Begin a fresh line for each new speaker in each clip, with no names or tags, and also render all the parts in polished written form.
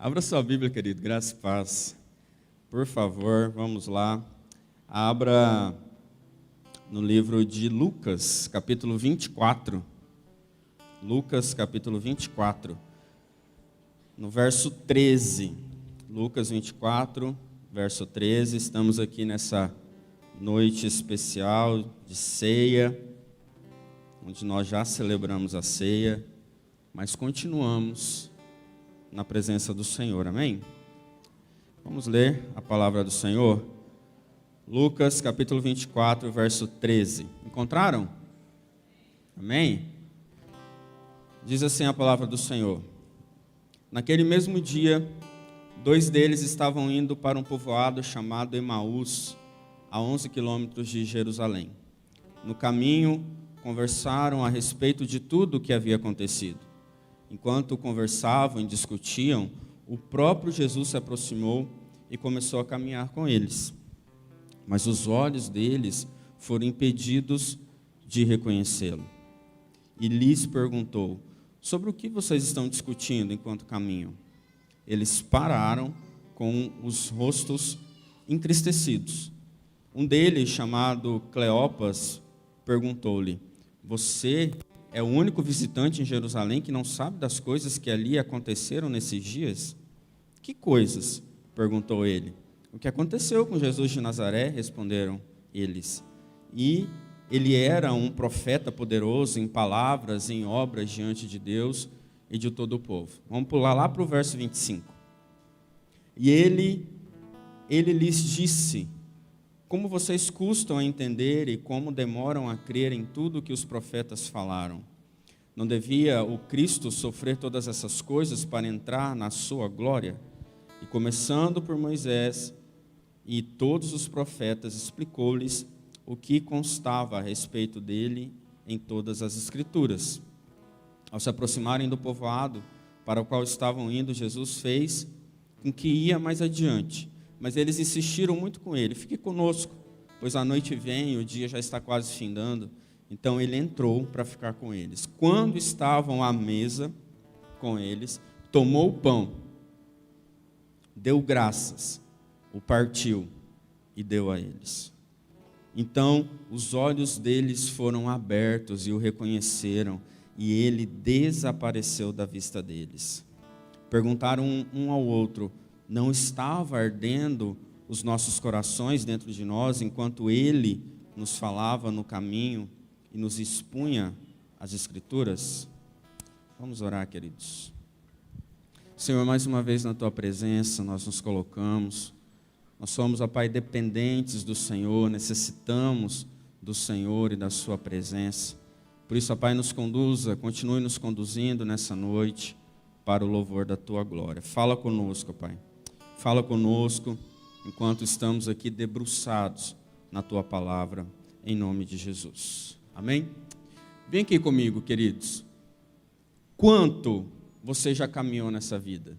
Abra sua Bíblia, querido, graça e paz. Por favor, vamos lá. Abra no livro de Lucas, capítulo 24. Lucas, capítulo 24, no verso 13. Lucas 24, verso 13. Estamos aqui nessa noite especial de ceia, onde nós já celebramos a ceia, mas continuamos na presença do Senhor, amém? Vamos ler a palavra do Senhor. Lucas, capítulo 24, verso 13. Encontraram? Amém? Diz assim a palavra do Senhor. Naquele mesmo dia, dois deles estavam indo para um povoado chamado Emaús, a 11 quilômetros de Jerusalém. No caminho, conversaram a respeito de tudo o que havia acontecido. Enquanto conversavam e discutiam, o próprio Jesus se aproximou e começou a caminhar com eles. Mas os olhos deles foram impedidos de reconhecê-lo. E lhes perguntou: sobre o que vocês estão discutindo enquanto caminham? Eles pararam com os rostos entristecidos. Um deles, chamado Cleopas, perguntou-lhe: você é o único visitante em Jerusalém que não sabe das coisas que ali aconteceram nesses dias? Que coisas? Perguntou ele. O que aconteceu com Jesus de Nazaré? Responderam eles. E ele era um profeta poderoso em palavras e em obras diante de Deus e de todo o povo. Vamos pular lá para o verso 25. E ele lhes disse: como vocês custam a entender e como demoram a crer em tudo que os profetas falaram? Não devia o Cristo sofrer todas essas coisas para entrar na sua glória? E começando por Moisés e todos os profetas, explicou-lhes o que constava a respeito dele em todas as Escrituras. Ao se aproximarem do povoado para o qual estavam indo, Jesus fez com que ia mais adiante. Mas eles insistiram muito com ele: fique conosco, pois a noite vem e o dia já está quase findando. Então ele entrou para ficar com eles. Quando estavam à mesa com eles, tomou o pão, deu graças, o partiu e deu a eles. Então os olhos deles foram abertos e o reconheceram, e ele desapareceu da vista deles. Perguntaram um ao outro: não estava ardendo os nossos corações dentro de nós, enquanto ele nos falava no caminho e nos expunha as Escrituras? Vamos orar, queridos. Senhor, mais uma vez na Tua presença nós nos colocamos. Nós somos, ó Pai, dependentes do Senhor, necessitamos do Senhor e da Sua presença. Por isso, ó Pai, nos conduza, continue nos conduzindo nessa noite para o louvor da Tua glória. Fala conosco, ó Pai. Fala conosco enquanto estamos aqui debruçados na Tua palavra, em nome de Jesus. Amém? Vem aqui comigo, queridos. Quanto você já caminhou nessa vida?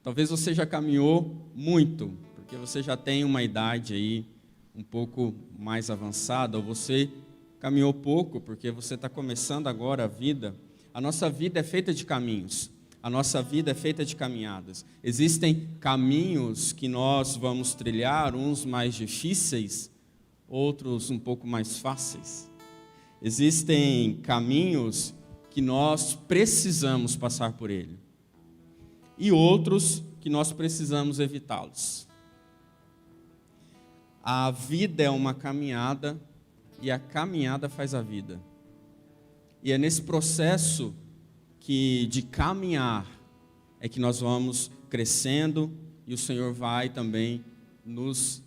Talvez você já caminhou muito, porque você já tem uma idade aí um pouco mais avançada, ou você caminhou pouco, porque você está começando agora a vida. A nossa vida é feita de caminhos. A nossa vida é feita de caminhadas. Existem caminhos que nós vamos trilhar, uns mais difíceis, outros um pouco mais fáceis. Existem caminhos que nós precisamos passar por ele, e outros que nós precisamos evitá-los. A vida é uma caminhada, e a caminhada faz a vida. E é nesse processo de caminhar é que nós vamos crescendo, e o Senhor vai também nos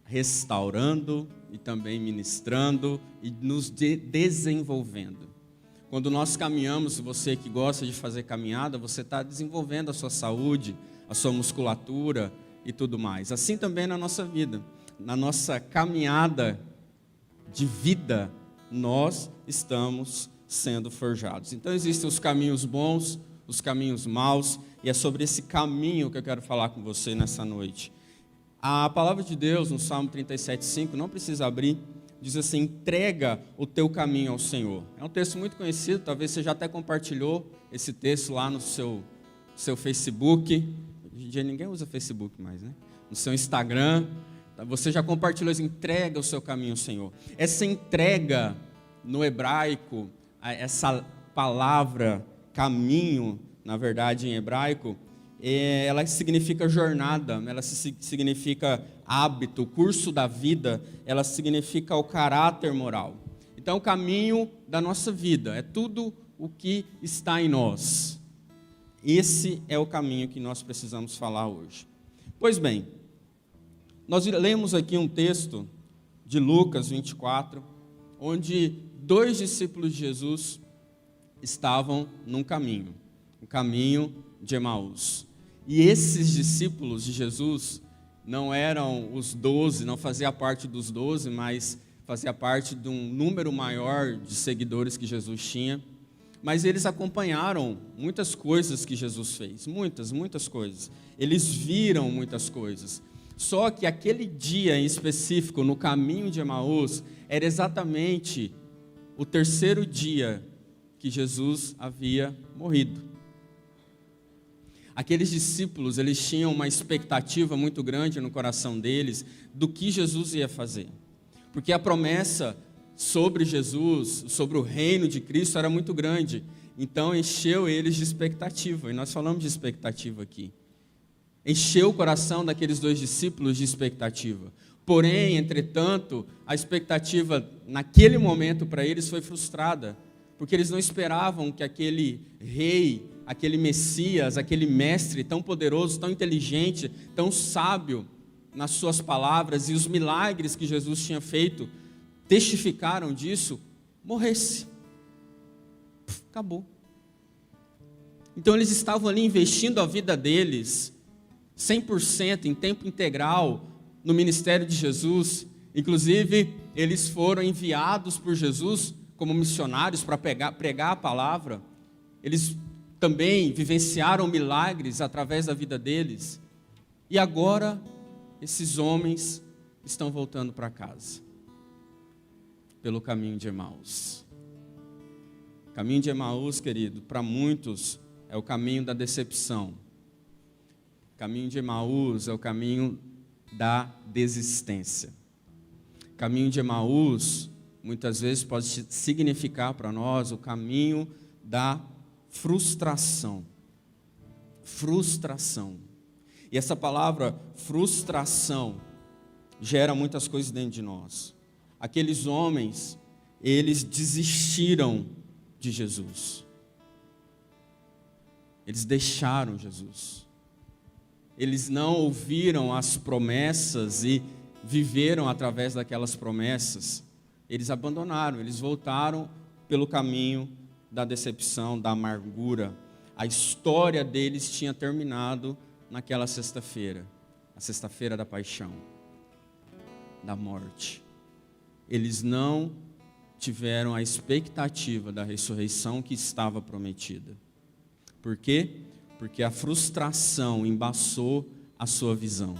restaurando e também ministrando e nos desenvolvendo. Quando nós caminhamos, você que gosta de fazer caminhada, você está desenvolvendo a sua saúde, a sua musculatura e tudo mais. Assim também na nossa vida, na nossa caminhada de vida, nós estamos sendo forjados. Então existem os caminhos bons, os caminhos maus, e é sobre esse caminho que eu quero falar com você nessa noite. A palavra de Deus, no Salmo 37:5, não precisa abrir, diz assim: entrega o teu caminho ao Senhor. É um texto muito conhecido, talvez você já até compartilhou esse texto lá no seu seu Facebook. Hoje em dia ninguém usa Facebook mais, né? No seu Instagram. Você já compartilhou isso, entrega o seu caminho ao Senhor. Essa entrega no hebraico, essa palavra caminho, na verdade em hebraico, ela significa jornada, ela significa hábito, curso da vida, ela significa o caráter moral. Então o caminho da nossa vida é tudo o que está em nós. Esse é o caminho que nós precisamos falar hoje. Pois bem, nós lemos aqui um texto de Lucas 24, onde 2 discípulos de Jesus estavam num caminho, o caminho de Emaús. E esses discípulos de Jesus não eram os 12, não fazia parte dos 12, mas fazia parte de um número maior de seguidores que Jesus tinha. Mas eles acompanharam muitas coisas que Jesus fez, muitas coisas. Eles viram muitas coisas. Só que aquele dia em específico, no caminho de Emaús, era exatamente o 3º dia que Jesus havia morrido. Aqueles discípulos, eles tinham uma expectativa muito grande no coração deles do que Jesus ia fazer. Porque a promessa sobre Jesus, sobre o reino de Cristo era muito grande. Então encheu eles de expectativa, e nós falamos de expectativa aqui. Encheu o coração daqueles 2 discípulos de expectativa. Porém, entretanto, a expectativa naquele momento para eles foi frustrada, porque eles não esperavam que aquele rei, aquele Messias, aquele mestre tão poderoso, tão inteligente, tão sábio nas suas palavras e os milagres que Jesus tinha feito, testificaram disso, morresse. Acabou. Então eles estavam ali investindo a vida deles 100% em tempo integral no ministério de Jesus. Inclusive, eles foram enviados por Jesus como missionários para pregar a palavra. Eles também vivenciaram milagres através da vida deles. E agora, esses homens estão voltando para casa, pelo caminho de Emaús. O caminho de Emaús, querido, para muitos é o caminho da decepção. O caminho de Emaús é o caminho da desistência. O caminho de Emaús, muitas vezes, pode significar para nós o caminho da frustração. Frustração. E essa palavra frustração gera muitas coisas dentro de nós. Aqueles homens, eles desistiram de Jesus. Eles deixaram Jesus. Eles não ouviram as promessas e viveram através daquelas promessas. Eles abandonaram, eles voltaram pelo caminho da decepção, da amargura. A história deles tinha terminado naquela sexta-feira, a sexta-feira da paixão, da morte. Eles não tiveram a expectativa da ressurreição que estava prometida. Por quê? Porque a frustração embaçou a sua visão.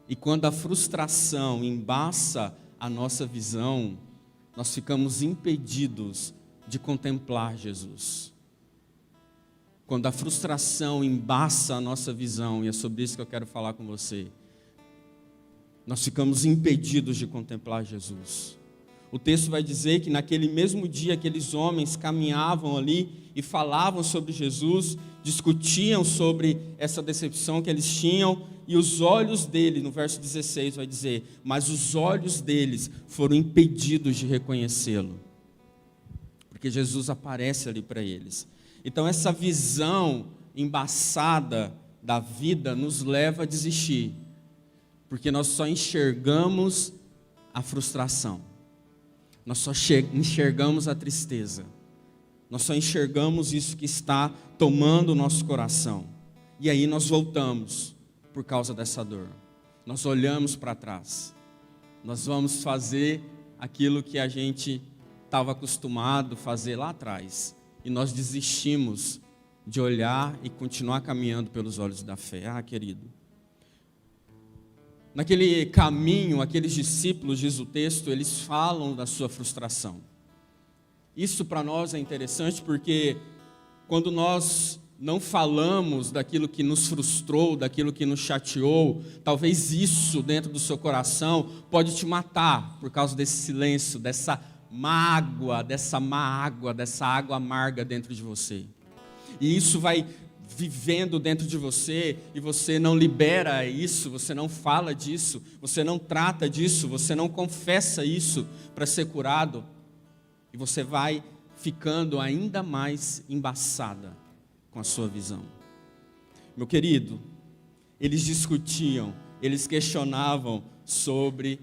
E quando a frustração embaça a nossa visão, nós ficamos impedidos de contemplar Jesus. Quando a frustração embaça a nossa visão, e é sobre isso que eu quero falar com você, nós ficamos impedidos de contemplar Jesus. O texto vai dizer que naquele mesmo dia aqueles homens caminhavam ali e falavam sobre Jesus, discutiam sobre essa decepção que eles tinham, e os olhos dele, no verso 16 vai dizer, mas os olhos deles foram impedidos de reconhecê-lo, porque Jesus aparece ali para eles. Então essa visão embaçada da vida nos leva a desistir, porque nós só enxergamos a frustração, nós só enxergamos a tristeza, nós só enxergamos isso que está tomando o nosso coração, e aí nós voltamos por causa dessa dor, nós olhamos para trás, nós vamos fazer aquilo que a gente estava acostumado a fazer lá atrás, e nós desistimos de olhar e continuar caminhando pelos olhos da fé. Ah, querido, naquele caminho, aqueles discípulos, diz o texto, eles falam da sua frustração. Isso para nós é interessante porque quando nós não falamos daquilo que nos frustrou, daquilo que nos chateou, talvez isso dentro do seu coração pode te matar por causa desse silêncio, dessa mágoa, dessa água amarga dentro de você. E isso vai vivendo dentro de você e você não libera isso, você não fala disso, você não trata disso, você não confessa isso para ser curado, e você vai ficando ainda mais embaçada com a sua visão. Meu querido, eles discutiam, eles questionavam sobre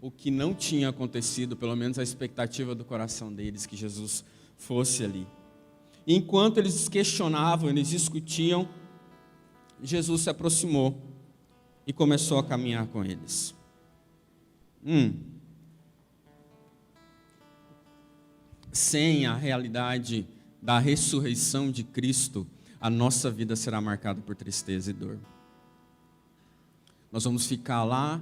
o que não tinha acontecido, pelo menos a expectativa do coração deles, que Jesus fosse ali. E enquanto eles questionavam, eles discutiam, Jesus se aproximou e começou a caminhar com eles. Sem a realidade da ressurreição de Cristo, a nossa vida será marcada por tristeza e dor. Nós vamos ficar lá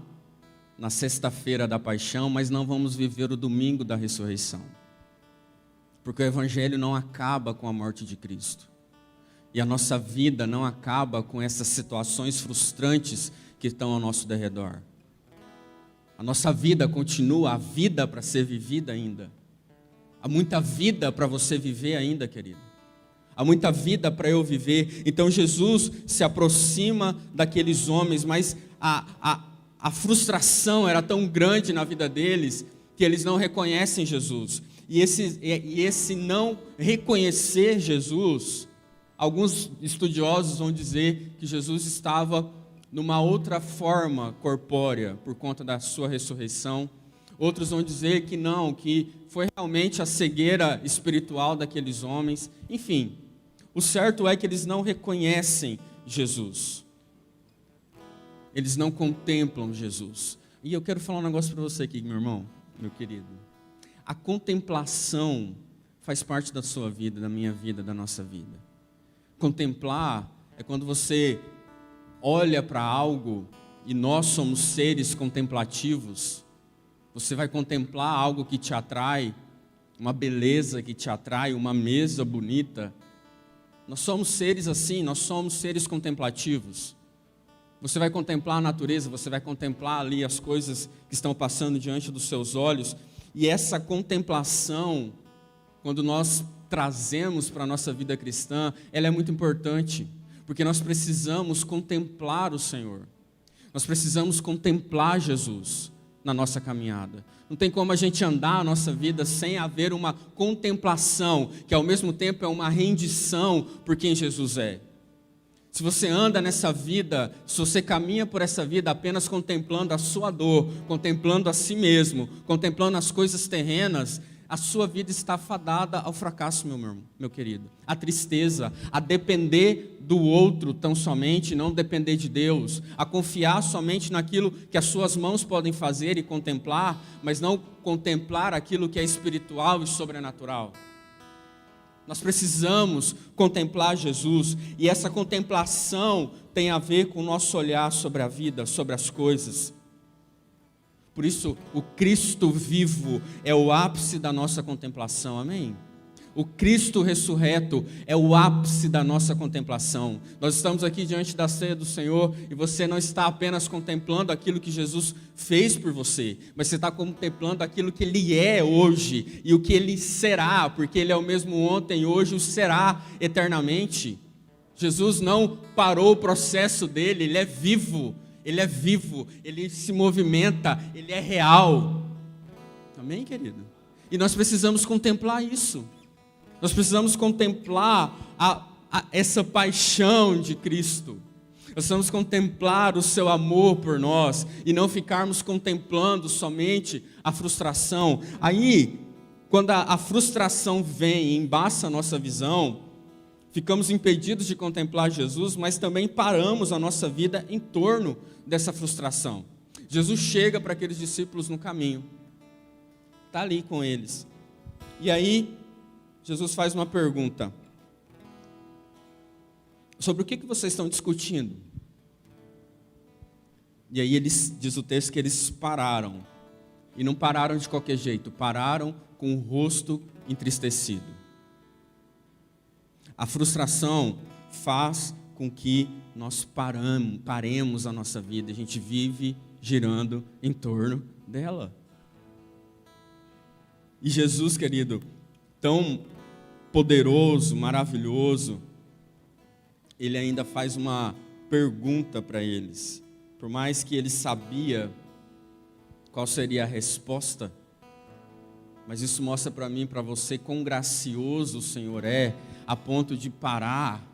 na sexta-feira da paixão, mas não vamos viver o domingo da ressurreição. Porque o Evangelho não acaba com a morte de Cristo. E a nossa vida não acaba com essas situações frustrantes que estão ao nosso derredor. A nossa vida continua, a vida para ser vivida ainda. Há muita vida para você viver ainda, querido. Há muita vida para eu viver. Então Jesus se aproxima daqueles homens, mas a frustração era tão grande na vida deles que eles não reconhecem Jesus. E esse não reconhecer Jesus, alguns estudiosos vão dizer que Jesus estava numa outra forma corpórea por conta da sua ressurreição. Outros vão dizer que não, que foi realmente a cegueira espiritual daqueles homens. Enfim, o certo é que eles não reconhecem Jesus. Eles não contemplam Jesus. E eu quero falar um negócio para você aqui, meu irmão, meu querido. A contemplação faz parte da sua vida, da minha vida, da nossa vida. Contemplar é quando você olha para algo, e nós somos seres contemplativos. Você vai contemplar algo que te atrai, uma beleza que te atrai, uma mesa bonita. Nós somos seres assim, nós somos seres contemplativos. Você vai contemplar a natureza, você vai contemplar ali as coisas que estão passando diante dos seus olhos. E essa contemplação, quando nós trazemos para a nossa vida cristã, ela é muito importante, porque nós precisamos contemplar o Senhor. Nós precisamos contemplar Jesus na nossa caminhada. Não tem como a gente andar a nossa vida sem haver uma contemplação, que ao mesmo tempo é uma rendição por quem Jesus é. Se você anda nessa vida, se você caminha por essa vida apenas contemplando a sua dor, contemplando a si mesmo, contemplando as coisas terrenas, a sua vida está fadada ao fracasso, meu irmão, meu querido. A tristeza, a depender do outro tão somente, não depender de Deus, a confiar somente naquilo que as suas mãos podem fazer e contemplar, mas não contemplar aquilo que é espiritual e sobrenatural. Nós precisamos contemplar Jesus, e essa contemplação tem a ver com o nosso olhar sobre a vida, sobre as coisas. Por isso, o Cristo vivo é o ápice da nossa contemplação, amém? O Cristo ressurreto é o ápice da nossa contemplação. Nós estamos aqui diante da ceia do Senhor e você não está apenas contemplando aquilo que Jesus fez por você, mas você está contemplando aquilo que Ele é hoje e o que Ele será, porque Ele é o mesmo ontem, hoje, o será eternamente. Jesus não parou o processo dele, Ele é vivo, Ele se movimenta, Ele é real. Amém, querido? E nós precisamos contemplar isso. Nós precisamos contemplar essa paixão de Cristo. Nós precisamos contemplar o seu amor por nós e não ficarmos contemplando somente a frustração. Aí, quando a frustração vem e embaça a nossa visão, ficamos impedidos de contemplar Jesus, mas também paramos a nossa vida em torno dessa frustração. Jesus chega para aqueles discípulos no caminho, está ali com eles. E aí, Jesus faz uma pergunta: sobre o que vocês estão discutindo? E aí diz o texto que eles pararam, e não pararam de qualquer jeito, pararam com o rosto entristecido. A frustração faz com que nós paremos a nossa vida. A gente vive girando em torno dela. E Jesus, querido, tão poderoso, maravilhoso, ele ainda faz uma pergunta para eles. Por mais que ele sabia qual seria a resposta, mas isso mostra para mim e para você quão gracioso o Senhor é, a ponto de parar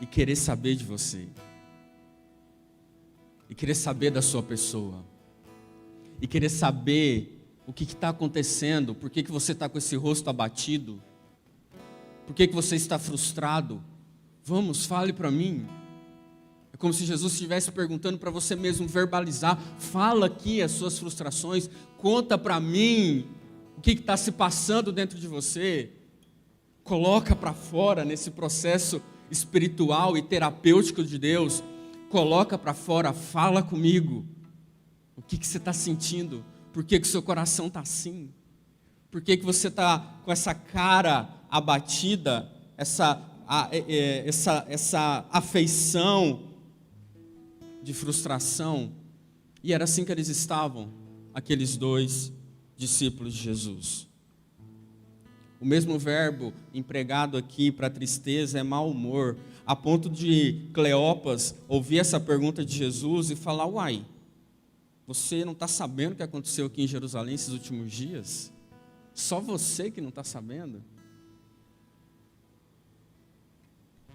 e querer saber de você, e querer saber da sua pessoa, e querer saber o que está acontecendo, por que você está com esse rosto abatido, por que você está frustrado. Vamos, fale para mim. É como se Jesus estivesse perguntando para você mesmo verbalizar. Fala aqui as suas frustrações, conta para mim o que está se passando dentro de você. Coloca para fora nesse processo espiritual e terapêutico de Deus. Coloca para fora, fala comigo. O que você está sentindo? Por que o seu coração está assim? Por que você está com essa cara abatida, essa afeição de frustração? E era assim que eles estavam, aqueles dois discípulos de Jesus. O mesmo verbo empregado aqui para tristeza é mau humor, a ponto de Cleopas ouvir essa pergunta de Jesus e falar: uai, você não está sabendo o que aconteceu aqui em Jerusalém esses últimos dias? Só você que não está sabendo?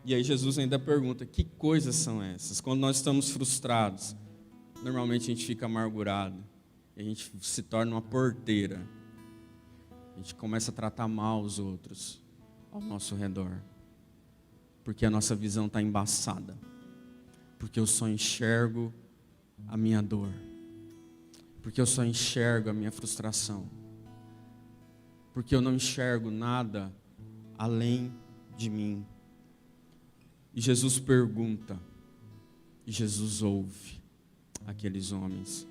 E aí Jesus ainda pergunta: que coisas são essas? Quando nós estamos frustrados, normalmente a gente fica amargurado, e a gente se torna uma porteira. A gente começa a tratar mal os outros ao nosso redor, porque a nossa visão está embaçada, porque eu só enxergo a minha dor, porque eu só enxergo a minha frustração, porque eu não enxergo nada além de mim. E Jesus pergunta, e Jesus ouve aqueles homens,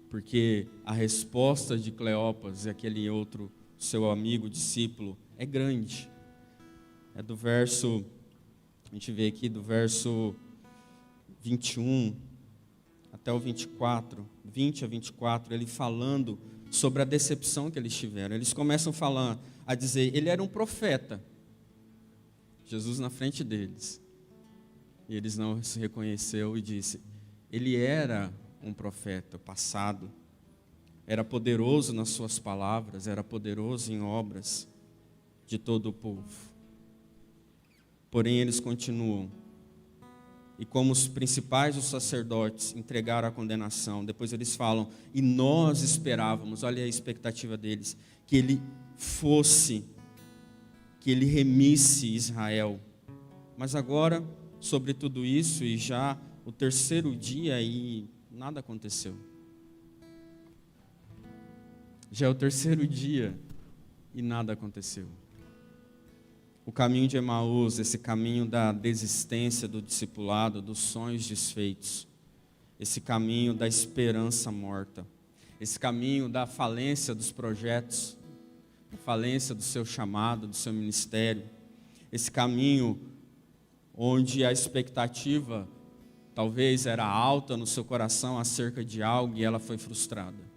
porque a resposta de Cleopas e aquele outro seu amigo, discípulo, é grande. É do verso, a gente vê aqui do verso 21 até o 24, 20 a 24, ele falando sobre a decepção que eles tiveram. Eles começam a dizer, ele era um profeta, Jesus na frente deles, e eles não se reconheceu e disse, ele era um profeta passado, era poderoso nas suas palavras, era poderoso em obras de todo o povo. Porém eles continuam, e como os principais dos sacerdotes entregaram a condenação, depois eles falam, e nós esperávamos, olha a expectativa deles, que ele remisse Israel. Mas agora, sobre tudo isso, e já o terceiro dia, e nada aconteceu. Já é o terceiro dia, e nada aconteceu. O caminho de Emaús, esse caminho da desistência do discipulado, dos sonhos desfeitos, esse caminho da esperança morta, esse caminho da falência dos projetos, da falência do seu chamado, do seu ministério, esse caminho onde a expectativa talvez era alta no seu coração acerca de algo e ela foi frustrada.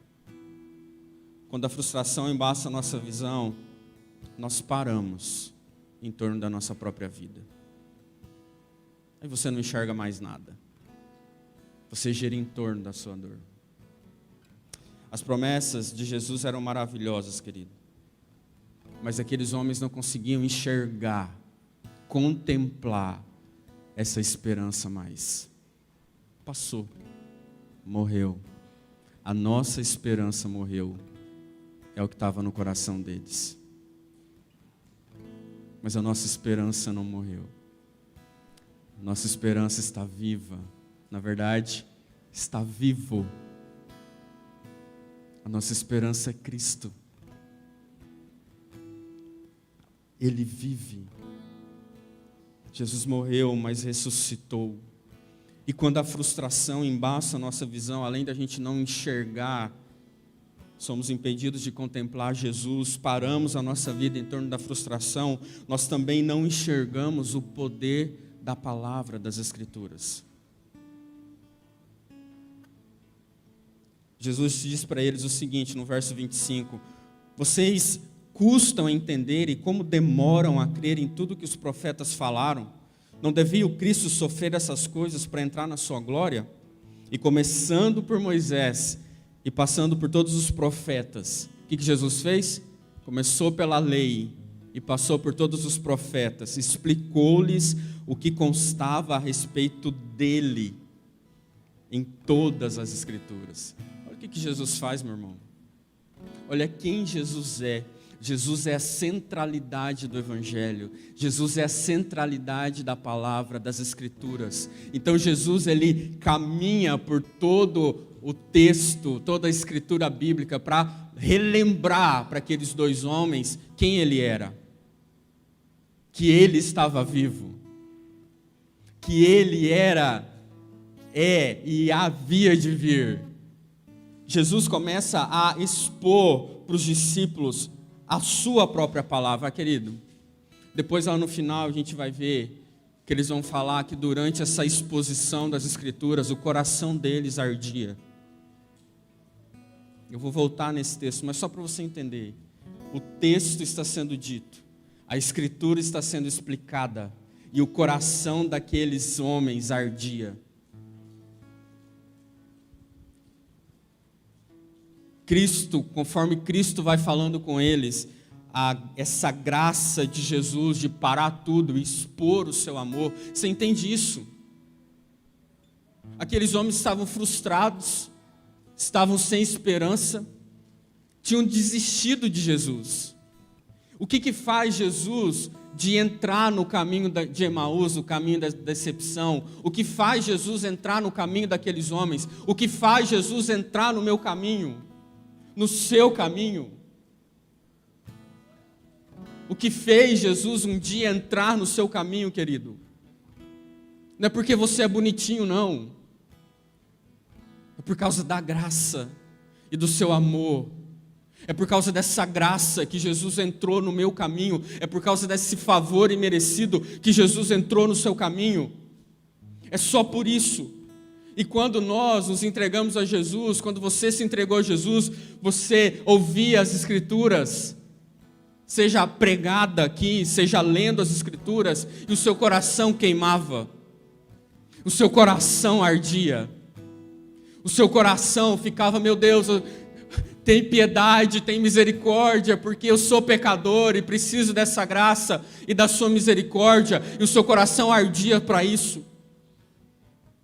Quando a frustração embaça a nossa visão, nós paramos em torno da nossa própria vida. Aí você não enxerga mais nada. Você gira em torno da sua dor. As promessas de Jesus eram maravilhosas, querido. Mas aqueles homens não conseguiam enxergar, contemplar essa esperança mais. Passou, morreu. A nossa esperança morreu. É o que estava no coração deles. Mas a nossa esperança não morreu. Nossa esperança está viva. Na verdade, está vivo. A nossa esperança é Cristo. Ele vive. Jesus morreu, mas ressuscitou. E quando a frustração embaça a nossa visão, além da gente não enxergar somos impedidos de contemplar Jesus, paramos a nossa vida em torno da frustração, nós também não enxergamos o poder da palavra das Escrituras. Jesus diz para eles o seguinte, no verso 25, vocês custam a entender e como demoram a crer em tudo que os profetas falaram? Não devia o Cristo sofrer essas coisas para entrar na sua glória? E começando por Moisés e passando por todos os profetas, o que Jesus fez? Começou pela lei e passou por todos os profetas, explicou-lhes o que constava a respeito dele em todas as Escrituras. Olha o que Jesus faz, meu irmão. Olha quem Jesus é. Jesus é a centralidade do Evangelho. Jesus é a centralidade da palavra, das Escrituras. Então Jesus, ele caminha por todo o texto, toda a Escritura bíblica para relembrar para aqueles dois homens quem ele era. Que ele estava vivo. Que ele era, e havia de vir. Jesus começa a expor para os discípulos a sua própria palavra, querido. Depois lá no final a gente vai ver que eles vão falar que durante essa exposição das Escrituras o coração deles ardia. Eu vou voltar nesse texto, mas só para você entender. O texto está sendo dito, a Escritura está sendo explicada e o coração daqueles homens ardia. Cristo, conforme Cristo vai falando com eles, essa graça de Jesus de parar tudo e expor o seu amor, você entende isso? Aqueles homens estavam frustrados, estavam sem esperança, tinham desistido de Jesus. O que faz Jesus de entrar no caminho de Emaús, o caminho da decepção? O que faz Jesus entrar no caminho daqueles homens? O que faz Jesus entrar no meu caminho? No seu caminho? O que fez Jesus um dia entrar no seu caminho, querido? Não é porque você é bonitinho, não. É por causa da graça e do seu amor. É por causa dessa graça que Jesus entrou no meu caminho. É por causa desse favor imerecido que Jesus entrou no seu caminho. É só por isso. E quando nós nos entregamos a Jesus, quando você se entregou a Jesus, você ouvia as Escrituras, seja pregada aqui, seja lendo as Escrituras, e o seu coração queimava, o seu coração ardia, o seu coração ficava, meu Deus, tem piedade, tem misericórdia, porque eu sou pecador e preciso dessa graça e da sua misericórdia, e o seu coração ardia para isso.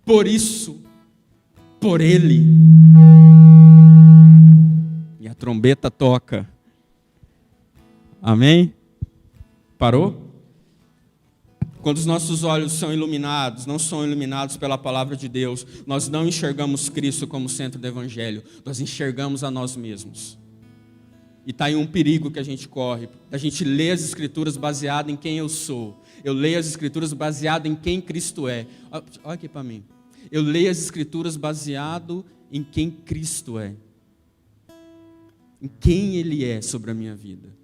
Por isso, por Ele. E a trombeta toca. Amém? Parou? Quando os nossos olhos são iluminados, não são iluminados pela palavra de Deus, nós não enxergamos Cristo como centro do Evangelho, nós enxergamos a nós mesmos. E está aí um perigo que a gente corre, a gente lê as Escrituras baseado em quem eu sou. Eu leio as Escrituras baseado em quem Cristo é. Olha aqui para mim. Eu leio as Escrituras baseado em quem Cristo é. Em quem Ele é sobre a minha vida.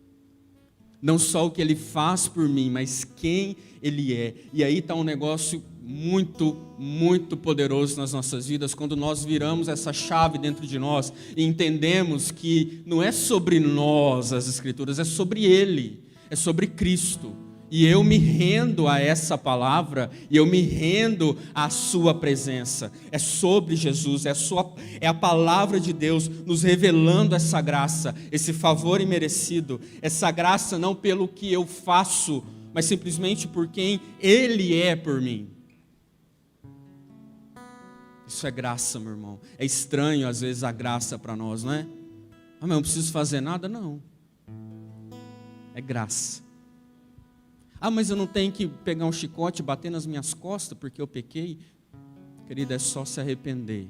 Não só o que Ele faz por mim, mas quem Ele é. E aí está um negócio muito, muito poderoso nas nossas vidas, quando nós viramos essa chave dentro de nós e entendemos que não é sobre nós as Escrituras, é sobre Ele, é sobre Cristo. E eu me rendo a essa palavra, e eu me rendo à sua presença. É sobre Jesus, é a palavra de Deus nos revelando essa graça, esse favor imerecido. Essa graça não pelo que eu faço, mas simplesmente por quem Ele é por mim. Isso é graça, meu irmão. É estranho às vezes a graça para nós, não é? Mas eu não preciso fazer nada, não. É graça. Mas eu não tenho que pegar um chicote e bater nas minhas costas porque eu pequei. Querida, é só se arrepender,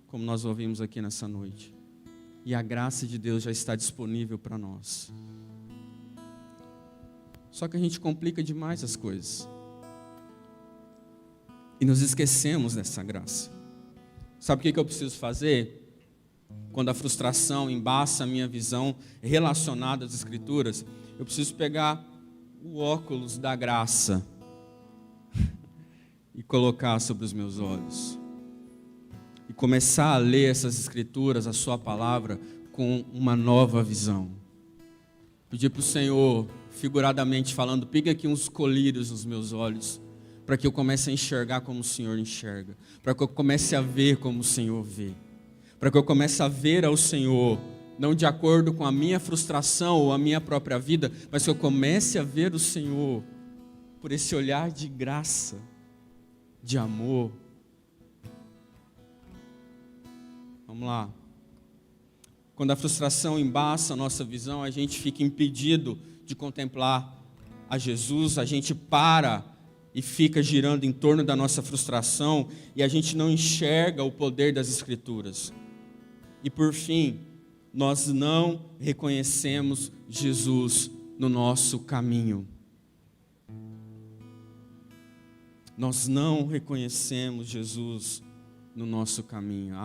como nós ouvimos aqui nessa noite. E a graça de Deus já está disponível para nós. Só que a gente complica demais as coisas. E nos esquecemos dessa graça. Sabe o que eu preciso fazer? quando a frustração embaça a minha visão relacionada às Escrituras, eu preciso pegar o óculos da graça e colocar sobre os meus olhos. E começar a ler essas Escrituras, a sua palavra, com uma nova visão. Pedir para o Senhor, figuradamente falando, pega aqui uns colírios nos meus olhos, para que eu comece a enxergar como o Senhor enxerga, para que eu comece a ver como o Senhor vê, para que eu comece a ver ao Senhor, não de acordo com a minha frustração ou a minha própria vida, mas que eu comece a ver o Senhor por esse olhar de graça, de amor. Vamos lá. Quando a frustração embaça a nossa visão, a gente fica impedido de contemplar a Jesus, a gente para e fica girando em torno da nossa frustração e a gente não enxerga o poder das Escrituras. E por fim, nós não reconhecemos Jesus no nosso caminho. Nós não reconhecemos Jesus no nosso caminho.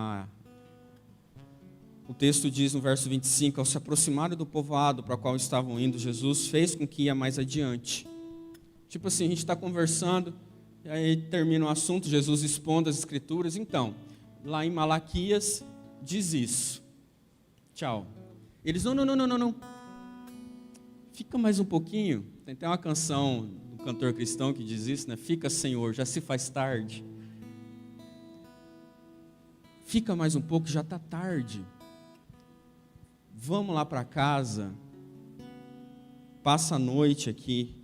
O texto diz no verso 25, ao se aproximarem do povoado para o qual estavam indo, Jesus fez com que ia mais adiante. Tipo assim, a gente está conversando, e aí termina o assunto, Jesus expondo as Escrituras. Então, lá em Malaquias, diz isso. Tchau. Eles, não. Fica mais um pouquinho. Tem até uma canção do cantor cristão que diz isso, né? Fica, Senhor, já se faz tarde. Fica mais um pouco, já está tarde. Vamos lá para casa, passa a noite aqui.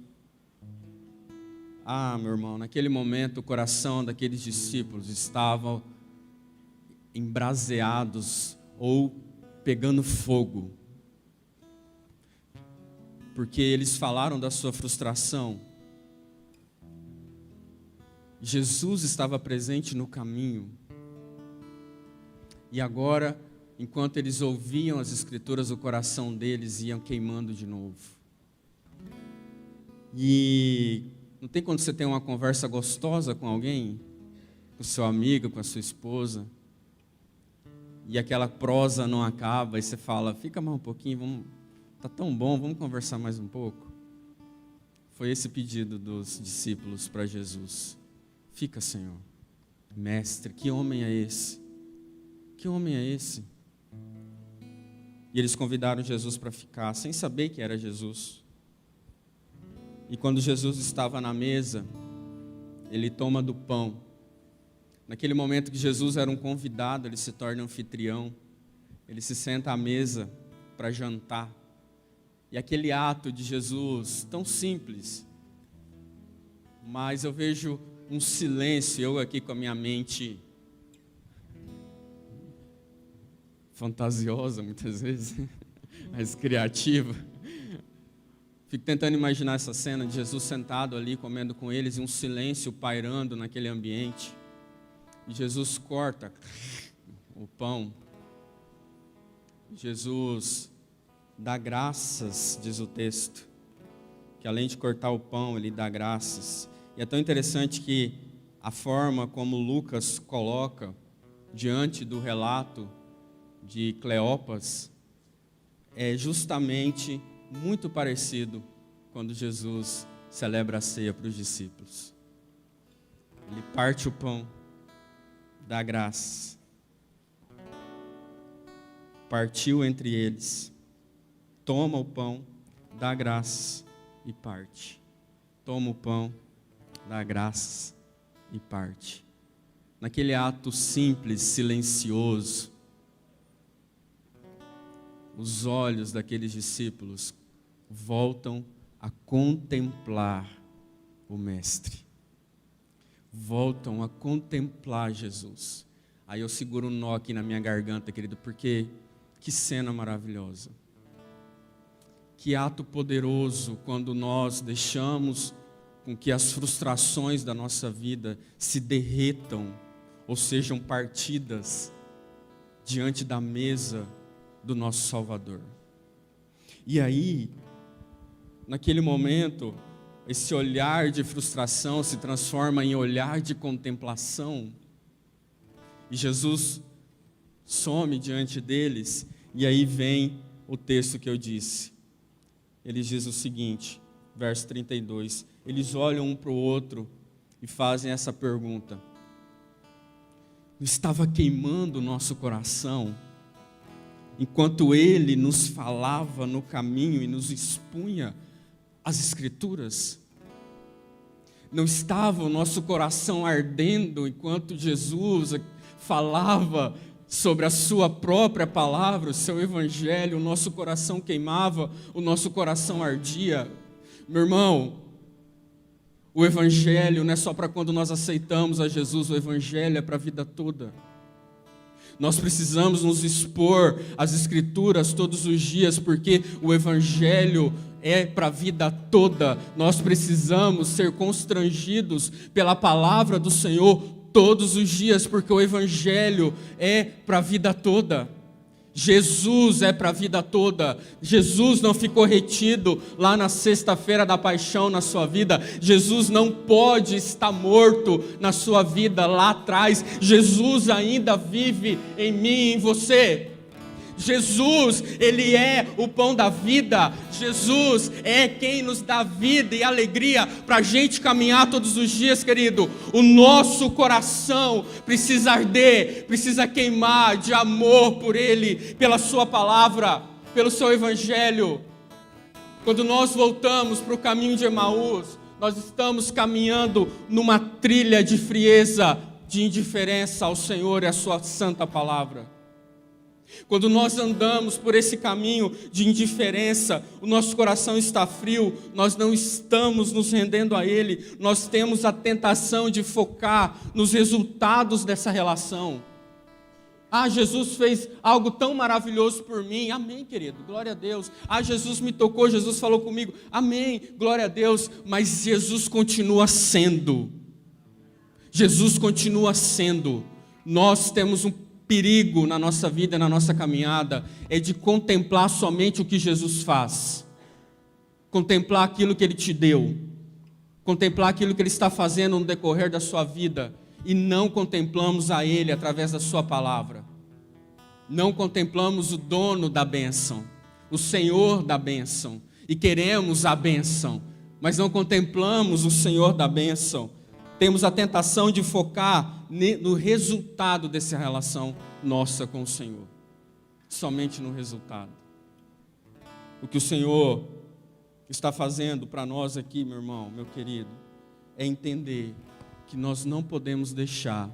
Meu irmão, naquele momento o coração daqueles discípulos estava embraseados ou pegando fogo, porque eles falaram da sua frustração. Jesus estava presente no caminho, e agora, enquanto eles ouviam as Escrituras, o coração deles ia queimando de novo. E não tem quando você tem uma conversa gostosa com alguém, com seu amigo, com a sua esposa, e aquela prosa não acaba, e você fala, fica mais um pouquinho, tá tão bom, vamos conversar mais um pouco. Foi esse pedido dos discípulos para Jesus. Fica, Senhor. Mestre, que homem é esse? Que homem é esse? E eles convidaram Jesus para ficar, sem saber que era Jesus. E quando Jesus estava na mesa, ele toma do pão. Naquele momento que Jesus era um convidado, ele se torna anfitrião. Ele se senta à mesa para jantar. E aquele ato de Jesus, tão simples, mas eu vejo um silêncio, eu aqui com a minha mente fantasiosa muitas vezes, mas criativa. Fico tentando imaginar essa cena de Jesus sentado ali, comendo com eles, e um silêncio pairando naquele ambiente. E Jesus corta o pão. Jesus dá graças, diz o texto, que além de cortar o pão, ele dá graças. E é tão interessante que a forma como Lucas coloca diante do relato de Cleopas é justamente muito parecido quando Jesus celebra a ceia para os discípulos. Ele parte o pão, dá graças, partiu entre eles, toma o pão, dá graças e parte. Toma o pão, dá graças e parte. Naquele ato simples, silencioso, os olhos daqueles discípulos voltam a contemplar o Mestre. Voltam a contemplar Jesus. Aí eu seguro um nó aqui na minha garganta, querido, porque que cena maravilhosa. Que ato poderoso quando nós deixamos com que as frustrações da nossa vida se derretam ou sejam partidas diante da mesa do nosso Salvador. E aí, naquele momento, esse olhar de frustração se transforma em olhar de contemplação. E Jesus some diante deles, e aí vem o texto que eu disse. Eles dizem o seguinte, verso 32, eles olham um para o outro e fazem essa pergunta: não estava queimando o nosso coração enquanto ele nos falava no caminho e nos expunha as Escrituras? Não estava o nosso coração ardendo enquanto Jesus falava sobre a sua própria palavra, o seu evangelho? O nosso coração queimava, o nosso coração ardia. Meu irmão, o evangelho não é só para quando nós aceitamos a Jesus, o evangelho é para a vida toda. Nós precisamos nos expor às Escrituras todos os dias, porque o evangelho é para a vida toda. Nós precisamos ser constrangidos pela palavra do Senhor todos os dias, porque o evangelho é para a vida toda. Jesus é para a vida toda. Jesus não ficou retido lá na sexta-feira da paixão na sua vida. Jesus não pode estar morto na sua vida lá atrás. Jesus ainda vive em mim e em você. Jesus, Ele é o pão da vida. Jesus é quem nos dá vida e alegria para a gente caminhar todos os dias, querido. O nosso coração precisa arder, precisa queimar de amor por Ele, pela Sua palavra, pelo Seu Evangelho. Quando nós voltamos para o caminho de Emaús, nós estamos caminhando numa trilha de frieza, de indiferença ao Senhor e à Sua santa palavra. Quando nós andamos por esse caminho de indiferença, o nosso coração está frio, nós não estamos nos rendendo a Ele, nós temos a tentação de focar nos resultados dessa relação. Ah, Jesus fez algo tão maravilhoso por mim, amém, querido, glória a Deus. Ah, Jesus me tocou, Jesus falou comigo, amém, glória a Deus. Mas Jesus continua sendo, Jesus continua sendo. Nós temos um perigo na nossa vida, na nossa caminhada, é de contemplar somente o que Jesus faz, contemplar aquilo que Ele te deu, contemplar aquilo que Ele está fazendo no decorrer da sua vida, e não contemplamos a Ele através da sua palavra, não contemplamos o dono da bênção, o Senhor da bênção, e queremos a bênção, mas não contemplamos o Senhor da bênção. Temos a tentação de focar no resultado dessa relação nossa com o Senhor. Somente no resultado. O que o Senhor está fazendo para nós aqui, meu irmão, meu querido, é entender que nós não podemos deixar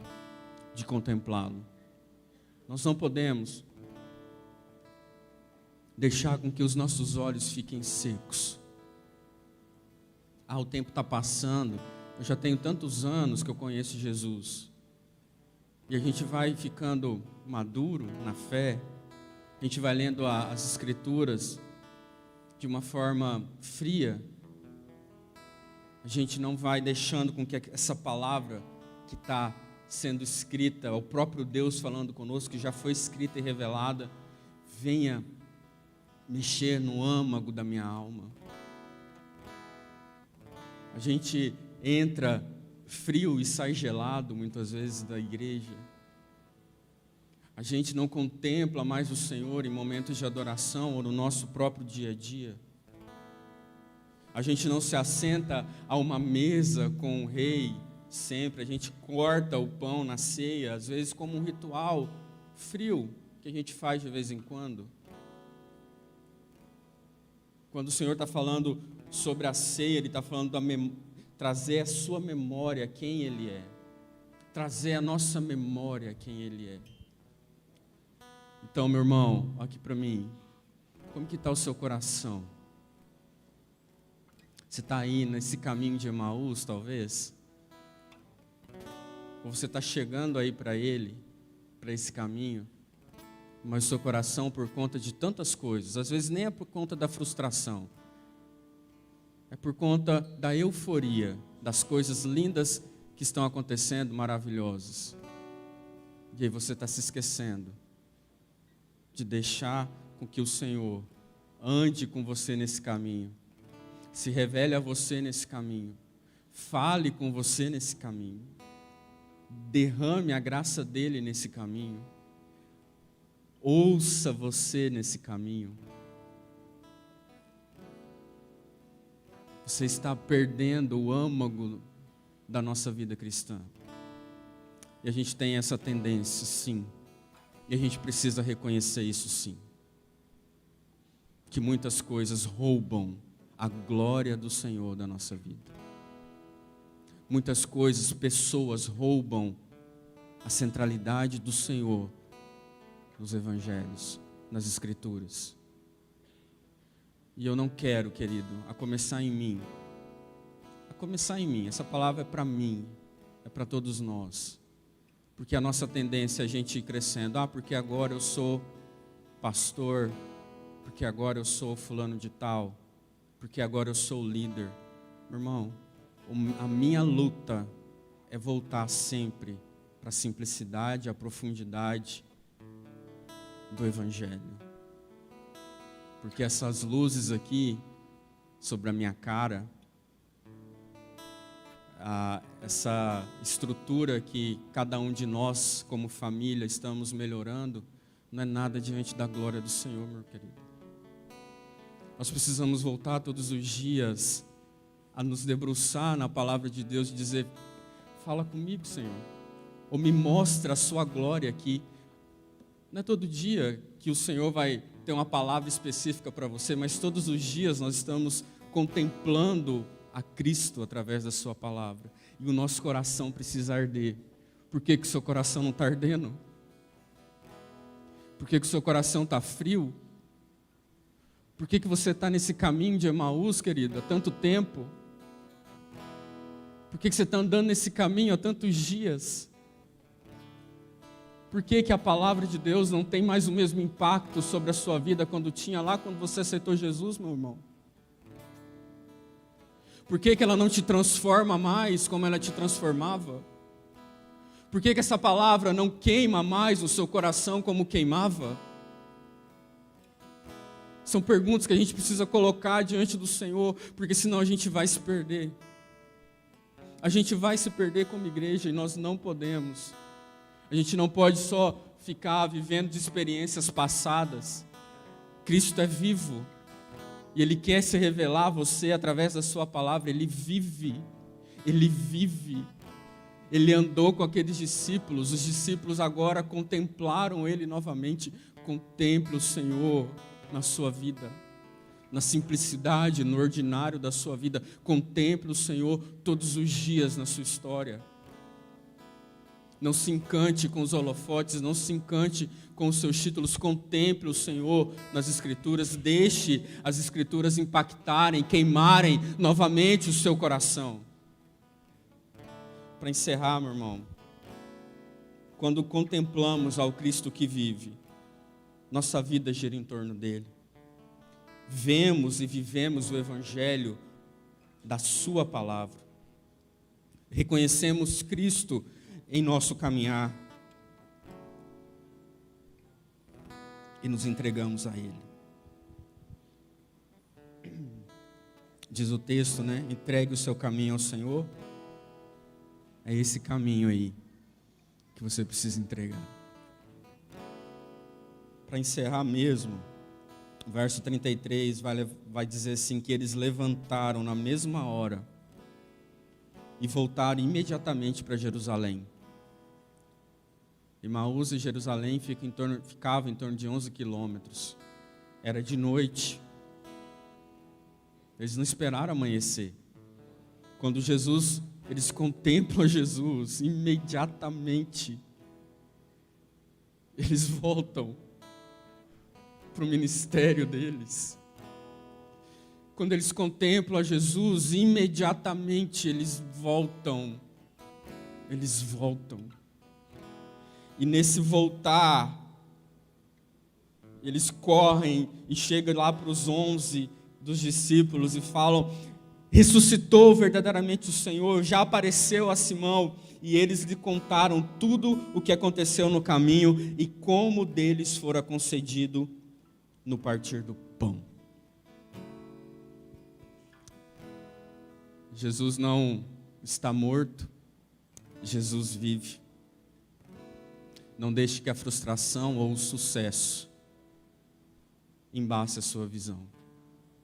de contemplá-lo. Nós não podemos deixar com que os nossos olhos fiquem secos. Ah, o tempo está passando. Eu já tenho tantos anos que eu conheço Jesus. E a gente vai ficando maduro na fé. A gente vai lendo as Escrituras de uma forma fria. A gente não vai deixando com que essa palavra que está sendo escrita, o próprio Deus falando conosco, que já foi escrita e revelada, venha mexer no âmago da minha alma. A gente entra frio e sai gelado muitas vezes da igreja. A gente não contempla mais o Senhor em momentos de adoração ou no nosso próprio dia a dia. A gente não se assenta a uma mesa com o rei sempre. A gente corta o pão na ceia, às vezes como um ritual frio que a gente faz de vez em quando. Quando o Senhor está falando sobre a ceia, Ele está falando trazer a sua memória quem Ele é. Trazer a nossa memória quem Ele é. Então, meu irmão, aqui para mim, como que está o seu coração? Você está aí nesse caminho de Emaús, talvez? Ou você está chegando aí para Ele, para esse caminho, mas o seu coração, por conta de tantas coisas, às vezes nem é por conta da frustração, é por conta da euforia, das coisas lindas que estão acontecendo, maravilhosas. E aí você está se esquecendo de deixar com que o Senhor ande com você nesse caminho, se revele a você nesse caminho, fale com você nesse caminho, derrame a graça dele nesse caminho. Ouça você nesse caminho. Você está perdendo o âmago da nossa vida cristã. E a gente tem essa tendência, sim. E a gente precisa reconhecer isso, sim. Que muitas coisas roubam a glória do Senhor da nossa vida. Muitas coisas, pessoas roubam a centralidade do Senhor nos evangelhos, nas escrituras. E eu não quero, querido, a começar em mim, essa palavra é para mim, é para todos nós, porque a nossa tendência é a gente ir crescendo, porque agora eu sou pastor, porque agora eu sou fulano de tal, porque agora eu sou líder. Meu irmão, a minha luta é voltar sempre para a simplicidade, a profundidade do Evangelho. Porque essas luzes aqui, sobre a minha cara, essa estrutura que cada um de nós, como família, estamos melhorando, não é nada diante da glória do Senhor, meu querido. Nós precisamos voltar todos os dias a nos debruçar na palavra de Deus e dizer: fala comigo, Senhor, ou me mostra a sua glória aqui. Não é todo dia que o Senhor vai ter uma palavra específica para você, mas todos os dias nós estamos contemplando a Cristo através da sua palavra. E o nosso coração precisa arder. Por que que o seu coração não está ardendo? Por que que o seu coração está frio? Por que que você está nesse caminho de Emaús, querido, há tanto tempo? Por que que você está andando nesse caminho há tantos dias? Por que que a palavra de Deus não tem mais o mesmo impacto sobre a sua vida quando tinha lá quando você aceitou Jesus, meu irmão? Por que que ela não te transforma mais como ela te transformava? Por que que essa palavra não queima mais o seu coração como queimava? São perguntas que a gente precisa colocar diante do Senhor, porque senão a gente vai se perder. A gente vai se perder como igreja e nós não podemos. A gente não pode só ficar vivendo de experiências passadas. Cristo é vivo. E Ele quer se revelar a você através da sua palavra. Ele vive. Ele vive. Ele andou com aqueles discípulos. Os discípulos agora contemplaram Ele novamente. Contemple o Senhor na sua vida. Na simplicidade, no ordinário da sua vida. Contemple o Senhor todos os dias na sua história. Não se encante com os holofotes, não se encante com os seus títulos. Contemple o Senhor nas Escrituras. Deixe as Escrituras impactarem, queimarem novamente o seu coração. Para encerrar, meu irmão, quando contemplamos ao Cristo que vive, nossa vida gira em torno dele. Vemos e vivemos o Evangelho da sua palavra. Reconhecemos Cristo em nosso caminhar e nos entregamos a Ele. Diz o texto, né? Entregue o seu caminho ao Senhor. É esse caminho aí que você precisa entregar. Para encerrar mesmo, verso 33 vai dizer assim, que eles levantaram na mesma hora e voltaram imediatamente para Jerusalém. Emaús e Jerusalém ficavam em torno de 11 quilômetros. Era de noite. Eles não esperaram amanhecer. Quando eles contemplam Jesus, imediatamente eles voltam para o ministério deles. Quando eles contemplam a Jesus, imediatamente eles voltam. Eles voltam. E nesse voltar, eles correm e chegam lá para os 11 dos discípulos e falam: ressuscitou verdadeiramente o Senhor, já apareceu a Simão. E eles lhe contaram tudo o que aconteceu no caminho e como deles fora concedido no partir do pão. Jesus não está morto, Jesus vive. Não deixe que a frustração ou o sucesso embace a sua visão.